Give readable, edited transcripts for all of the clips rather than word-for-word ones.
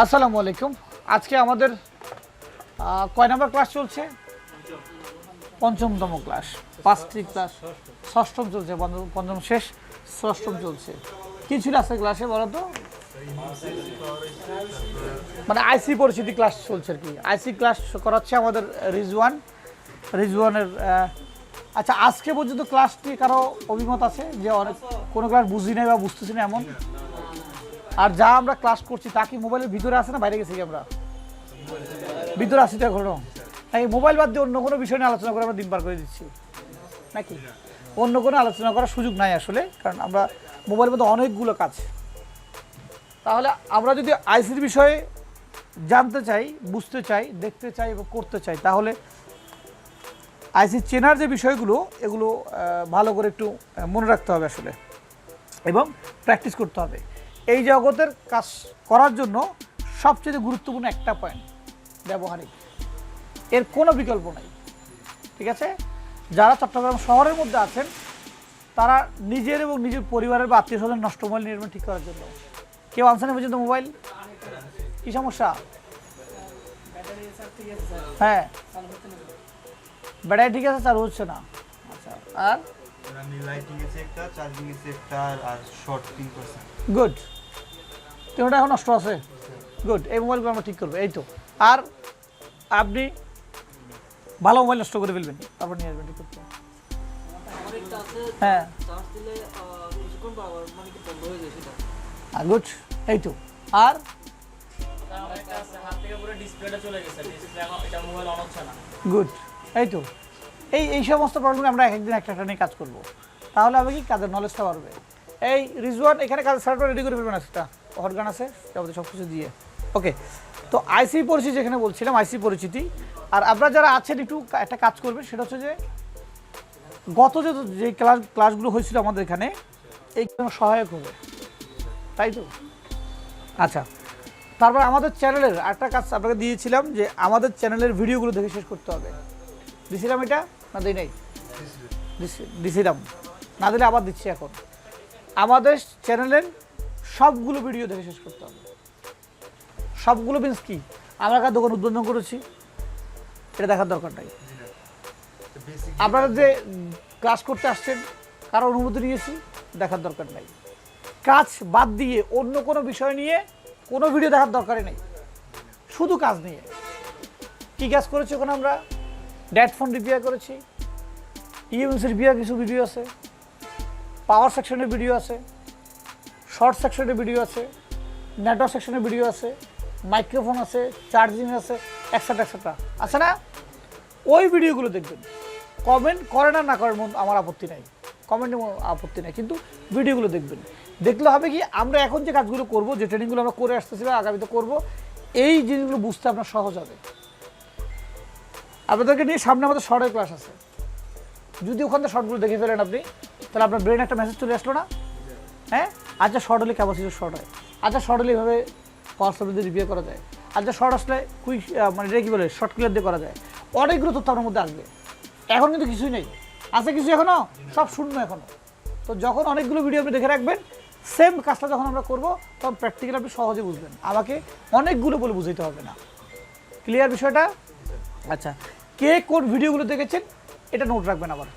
আসসালামু আলাইকুম। আজকে আমাদের কয় নম্বর ক্লাস চলছে? পঞ্চমতম ক্লাস, 5টি ক্লাস, ষষ্ঠম চলছে, পঞ্চম শেষ, ষষ্ঠম চলছে। কী ছিল আজকে ক্লাসে বলো তো? মানে আইসি পরিচিতি ক্লাস চলছে আর কি। আইসি ক্লাস করাচ্ছে আমাদের রিজওয়ানের। আচ্ছা, আজকে পর্যন্ত ক্লাসটি কারো অভিমত আছে যে অনেক কোনো ক্লাস বুঝি নাই বা বুঝতেছি না এমন? আর যা আমরা ক্লাস করছি তা কি মোবাইলের ভিতরে আছে না বাইরে গেছি? আমরা ভিতরে আসি তো এখনো। এই মোবাইল বাদ দিয়ে অন্য কোনো বিষয় নিয়ে আলোচনা করে আমরা দিন পার করে দিচ্ছি নাকি? অন্য কোনো আলোচনা করার সুযোগ নাই আসলে, কারণ আমরা মোবাইলের মধ্যে অনেকগুলো কাজ। তাহলে আমরা যদি আইসির বিষয়ে জানতে চাই, বুঝতে চাই, দেখতে চাই এবং করতে চাই, তাহলে আইসি চেনার যে বিষয়গুলো এগুলো ভালো করে একটু মনে রাখতে হবে আসলে, এবং প্র্যাকটিস করতে হবে। এই জগতের কাজ করার জন্য সবচেয়ে গুরুত্বপূর্ণ একটা পয়েন্ট ব্যবহারিক, এর কোনো বিকল্প নাই। ঠিক আছে? যারা চট্টগ্রাম শহরের মধ্যে আছেন তারা নিজের এবং নিজের পরিবারের বা আত্মীয় স্বজন নষ্ট মোবাইল নির্মাণ ঠিক করার জন্য কেউ আনছে না পর্যন্ত মোবাইল? কি সমস্যা? হ্যাঁ, ব্যাটারি ঠিক আছে, চার্জ হচ্ছে না। আচ্ছা, আর গুড, তিনটা এখন নষ্ট আছে। গুড, এই মোবাইলগুলো আমরা ঠিক করবো। এই তো। আর আপনি ভালো মোবাইল নষ্ট করে ফেলবেন, তারপর নিয়ে আসবেন ঠিক করতে। হ্যাঁ, গুড, এই তো। আর গুড, এই তো। এই সমস্ত প্রবলেম আমরা একদিন একটা নিয়ে কাজ করবো, তাহলে হবে কি কাজের নলেজটা বাড়বে। এই রিজওয়ান এখানে কাজের সার্টিফিকেট রেডি করে ফেলবেন, একটা অর্গান আছে যাবতীয় সব কিছু দিয়ে। ওকে, তো আইসি পরিচিতি যেখানে বলছিলাম, আইসি পরিচিতি। আর আপনারা যারা আছেন একটু একটা কাজ করবেন, সেটা হচ্ছে যে গত যে ক্লাসগুলো হয়েছিল আমাদের এখানে, এই সহায়ক হবে, তাই তো? আচ্ছা, তারপর আমাদের চ্যানেলের একটা কাজ আপনাকে দিয়েছিলাম যে আমাদের চ্যানেলের ভিডিওগুলো দেখে শেষ করতে হবে। দিছিলাম এটা না দিই নাই? দিছিলাম, না দিলে আবার দিচ্ছি এখন। আমাদের চ্যানেলের সবগুলো ভিডিও দেখে শেষ করতে হবে। সবগুলো মিন্স কি? আমরা কার দোকান উদ্বোধন করেছি এটা দেখার দরকার নাই। আপনারা যে ক্লাস করতে আসছেন কারো অনুমতি নিয়েছি দেখার দরকার নাই। কাজ বাদ দিয়ে অন্য কোনো বিষয় নিয়ে কোনো ভিডিও দেখার দরকারই নেই, শুধু কাজ নিয়ে। কী কাজ করেছি ওখানে? আমরা ড্যাট ফোন রিপেয়ার করেছি, ইএমসি রিপেয়ার কিছু ভিডিও আছে, পাওয়ার সেকশনের ভিডিও আছে, শর্ট সেকশনের ভিডিও আছে, নেটওয়ার্ক সেকশনের ভিডিও আছে, মাইক্রোফোন আছে, চার্জিং আছে, এক্সেট্রা এক্সেট্রা আছে না? ওই ভিডিওগুলো দেখবেন। কমেন্ট করেন আর না করেন আমার আপত্তি নাই, কমেন্টে আপত্তি নাই, কিন্তু ভিডিওগুলো দেখবেন। দেখলে হবে কি, আমরা এখন যে কাজগুলো করব, যে ট্রেনিংগুলো আমরা করে আসতেছি বা আগামীতে করব, এই জিনিসগুলো বুঝতে আপনার সহজ হবে। আপনাদেরকে নিয়ে সামনে আমাদের শর্টের ক্লাস আছে, যদি ওখান থেকে শর্টগুলো দেখে ফেলেন আপনি, তাহলে আপনার ব্রেন একটা মেসেজ চলে আসলো না? হ্যাঁ, আচ্ছা শর্ট হলে ক্যাপাসিটি শর্ট হয়, আচ্ছা শর্ট হলে এইভাবে পাওয়ার সাপ্লাই দিয়ে রিপেয়ার করা যায়, আচ্ছা শর্ট আসলে কুইক মানে এটা কী বলে শর্ট ক্লিয়ার দিয়ে করা যায়। অনেকগুলো তথ্য আপনার মধ্যে আসবে। এখন কিন্তু কিছুই নেই, আছে কিছু এখনও, সব শূন্য এখনও। তো যখন অনেকগুলো ভিডিও আপনি দেখে রাখবেন, সেম কাজটা যখন আমরা করবো তখন প্র্যাকটিক্যালি আপনি সহজে বুঝবেন, আমাকে অনেকগুলো বলে বুঝাইতে হবে না। ক্লিয়ার বিষয়টা? আচ্ছা, কে কোন ভিডিওগুলো দেখেছেন এটা নোট রাখবেন। আবার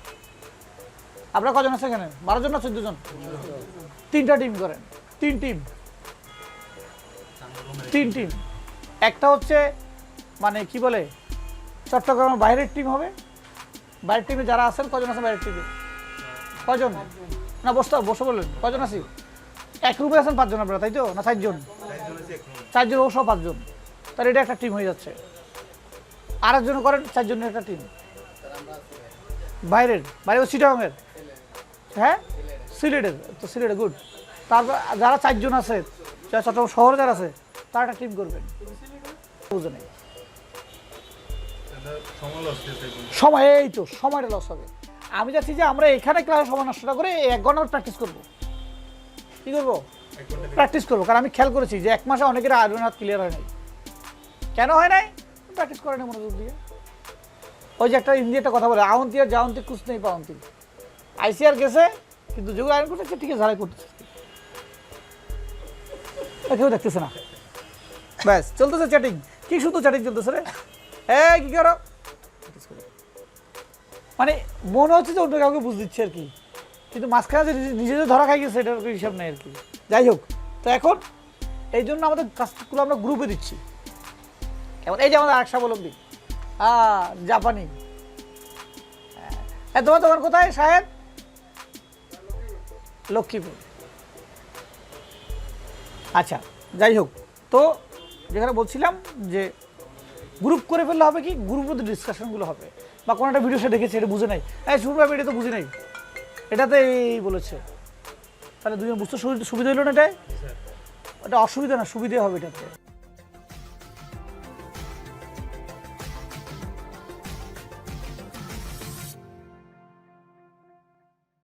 আপনারা কজন আছে এখানে? 12 জন না 14 জন? 3টা টিম করেন, 3 টিম। একটা হচ্ছে মানে কি বলে চট্টগ্রামের বাইরের টিম হবে। বাইরের টিমে যারা আছেন কজন আছেন বাইরের টিমে? কজন? না বসে বললেন কজন আছি? এক রুমে আছেন 5 জন আপনারা, তাই তো? না 4 জন? 4 জন, ও সব 5 জন। তাহলে এটা একটা টিম হয়ে যাচ্ছে। আরেকজন করেন 4 জনের একটা টিম বাইরে ও চিটাগাংয়ের। হ্যাঁ, সিলেটের তো, সিলেটে গুড। তারপর যারা 4 জন আছে, যারা চট্টগ্রাম শহরে যারা আছে, তারা একটা টিম করবেন। বুঝে নেই সময়, এই তো সময়টা লস হবে। আমি চাচ্ছি যে আমরা এখানে ক্লাসে সময় নষ্টটা করে 1 ঘন্টা প্র্যাকটিস করবো। কী করবো? প্র্যাকটিস করবো। কারণ আমি খেয়াল করেছি যে 1 মাসে অনেকের আয়রন হাত ক্লিয়ার হয় নাই। কেন হয় নাই? প্র্যাকটিস করে না মনোযোগ দিয়ে। ওই যে একটা হিন্দি একটা কথা বলে, আউন্তি আর জাউন্তি কুছ নেই পাউন্তি। আইসিআর গেছে কিন্তু যেগুলো আয়রন করতেছে ঠিক আছে, ঝালাই করতেছে, কেউ দেখতেছে না। ব্যাস চলতেছে চ্যাটিং, কি শুধু চ্যাটিং চলতেছে রে, এই কি করো, মানে মনে হচ্ছে যে অন্য কাউকে বুঝ দিচ্ছে আর কি, কিন্তু মাঝখানে যে নিজে যে ধরা খাই গেছে এটার কোনো হিসাব নেই আর কি। যাই হোক, তো এখন এই জন্য আমাদের কাজগুলো আমরা গ্রুপে দিচ্ছি। এবার এই যে আমাদের আরেক স্বাবলম্বী জাপানি, তোমার তোমার কোথায় সাহেব? লক্ষ্মীপুর। আচ্ছা যাই হোক, তো যেখানে বলছিলাম যে গ্রুপ করে ফেললে হবে কি, গ্রুপের মধ্যে ডিসকাশনগুলো হবে, বা কোনো একটা ভিডিও সে দেখেছে এটা বুঝে নাই, শুনবো আমি এটা তো বুঝি নাই, এটাতে এই বলেছে, তাহলে দুজন বুঝতে সুবিধা হইল না, এটাই এটা অসুবিধা না, সুবিধা হবে এটাতে।